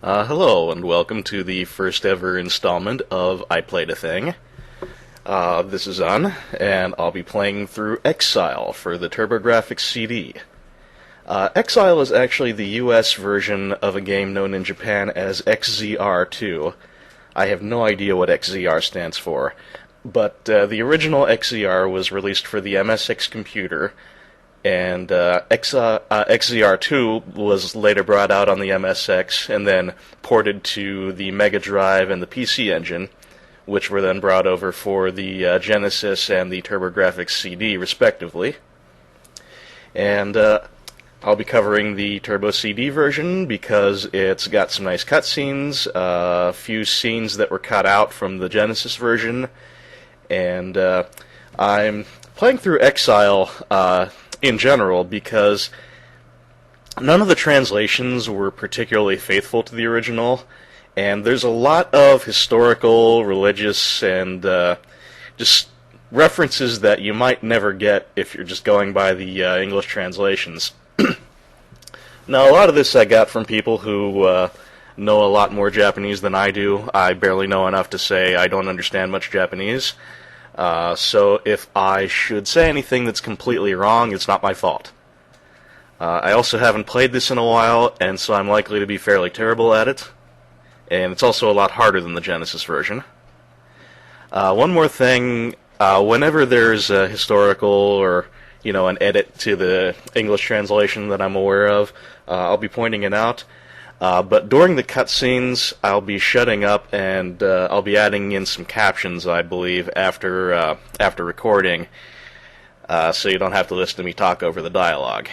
Hello, and welcome to the first ever installment of I Played a Thing. This is On, and I'll be playing through Exile for the TurboGrafx CD. Exile is actually the US version of a game known in Japan as XZR2. I have no idea what XZR stands for, but the original XZR was released for the MSX computer, and XZR2 was later brought out on the MSX and then ported to the Mega Drive and the PC Engine, which were then brought over for the Genesis and the TurboGrafx CD, respectively. And I'll be covering the Turbo CD version because it's got some nice cutscenes, a few scenes that were cut out from the Genesis version, and I'm playing through Exile in general because none of the translations were particularly faithful to the original, and there's a lot of historical, religious, and just references that you might never get if you're just going by the English translations. Now, a lot of this I got from people who know a lot more Japanese than I do. I barely know enough to say I don't understand much Japanese. So if I should say anything that's completely wrong, it's not my fault. I also haven't played this in a while, and so I'm likely to be fairly terrible at it. And it's also a lot harder than the Genesis version. One more thing, whenever there's a historical or, an edit to the English translation that I'm aware of, I'll be pointing it out. But during the cutscenes, I'll be shutting up and I'll be adding in some captions, I believe, after recording, so you don't have to listen to me talk over the dialogue.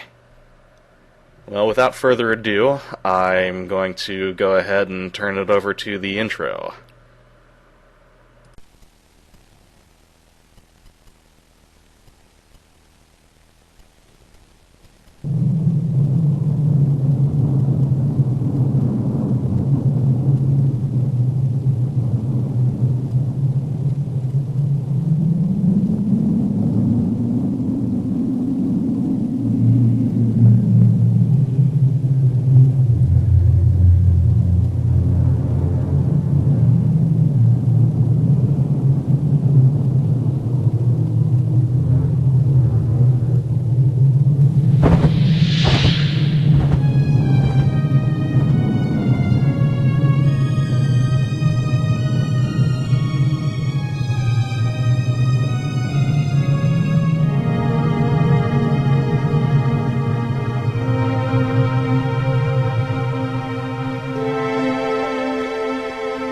Well, without further ado, I'm going to go ahead and turn it over to the intro.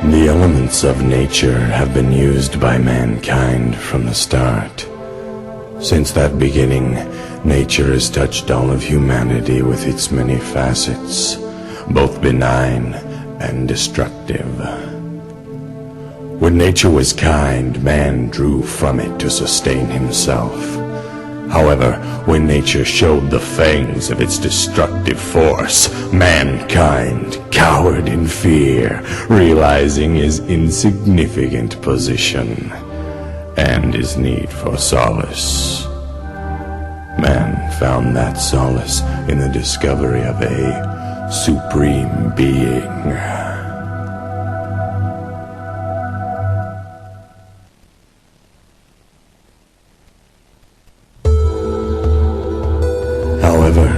The elements of nature have been used by mankind from the start. Since that beginning, nature has touched all of humanity with its many facets, both benign and destructive. When nature was kind, man drew from it to sustain himself. However, when nature showed the fangs of its destructive force, mankind cowered in fear, realizing his insignificant position and his need for solace. Man found that solace in the discovery of a supreme being. However,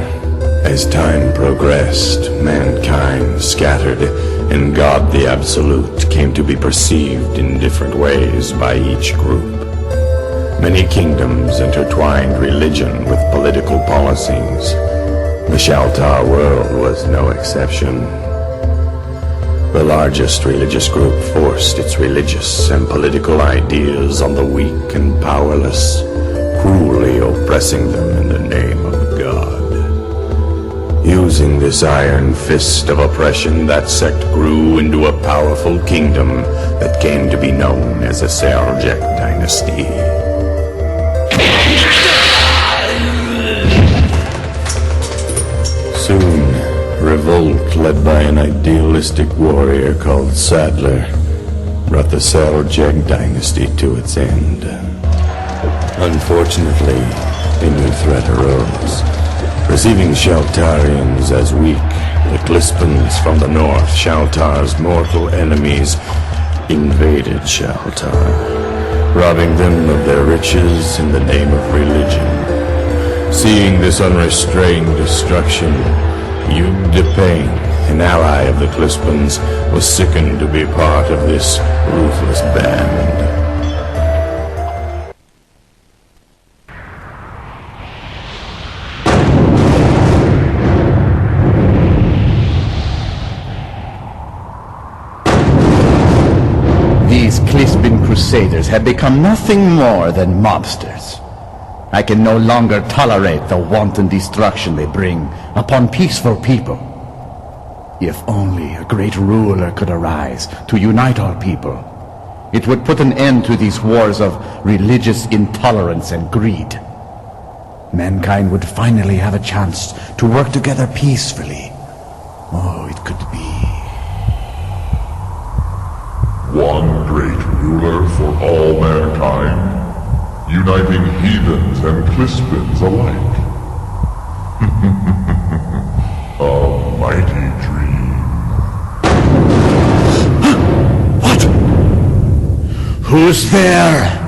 as time progressed, mankind scattered, and God the Absolute came to be perceived in different ways by each group. Many kingdoms intertwined religion with political policies. The Shaltar world was no exception. The largest religious group forced its religious and political ideas on the weak and powerless, cruelly oppressing them in the name of God. Using this iron fist of oppression, that sect grew into a powerful kingdom that came to be known as the Seljuk dynasty. Soon, revolt led by an idealistic warrior called Sadler brought the Seljuk dynasty to its end. Unfortunately, a new threat arose. Perceiving Sheltarians as weak, The Clispans from the north, Shaltar's mortal enemies, invaded Shaltar, robbing them of their riches in the name of religion. Seeing this unrestrained destruction, Yug Depane, an ally of the Clispans, was sickened to be part of this ruthless band. These Clispan Crusaders have become nothing more than mobsters. I can no longer tolerate the wanton destruction they bring upon peaceful people. If only a great ruler could arise to unite our people, it would put an end to these wars of religious intolerance and greed. Mankind would finally have a chance to work together peacefully. Oh, it could be. One great ruler for all mankind, uniting heathens and Clispans alike. A mighty dream. What? Who's there?